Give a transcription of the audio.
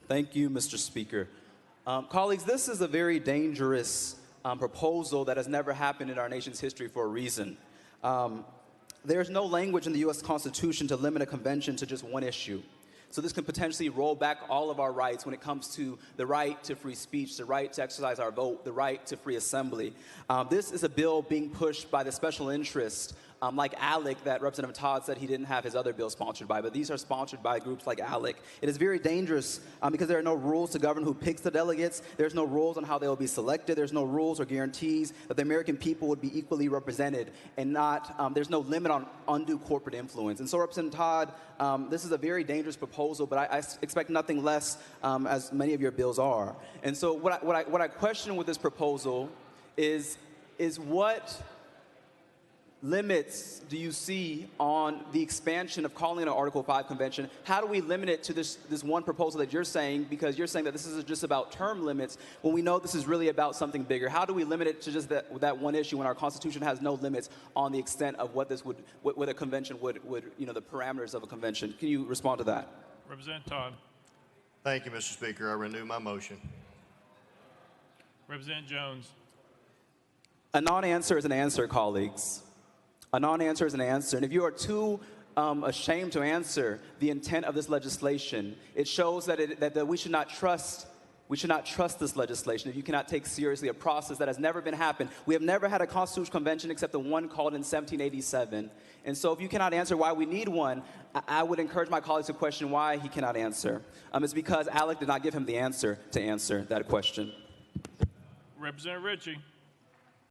Thank you, Mr. Speaker. Colleagues, this is a very dangerous proposal that has never happened in our nation's history for a reason. There's no language in the U.S. Constitution to limit a convention to just one issue. So this can potentially roll back all of our rights when it comes to the right to free speech, the right to exercise our vote, the right to free assembly. This is a bill being pushed by the special interest, like ALEC, that Representative Todd said he didn't have his other bill sponsored by, but these are sponsored by groups like ALEC. It is very dangerous because there are no rules to govern who picks the delegates. There's no rules on how they will be selected. There's no rules or guarantees that the American people would be equally represented, and there's no limit on undue corporate influence. And so, Representative Todd, this is a very dangerous proposal, but I expect nothing less, as many of your bills are. And so what I question with this proposal is what limits do you see on the expansion of calling an Article 5 convention? How do we limit it to this one proposal that you're saying, because you're saying that this is just about term limits when we know this is really about something bigger? How do we limit it to just that one issue when our Constitution has no limits on the extent of what a convention would, the parameters of a convention? Can you respond to that? Representative Todd. Thank you, Mr. Speaker. I renew my motion. Representative Jones. A non-answer is an answer, colleagues. A non-answer is an answer. And if you are too ashamed to answer the intent of this legislation, it shows that we should not trust this legislation if you cannot take seriously a process that has never been happened. We have never had a constitutional convention except the one called in 1787. And so if you cannot answer why we need one, I would encourage my colleagues to question why he cannot answer. It's because ALEC did not give him the answer to answer that question. Representative Ritchie.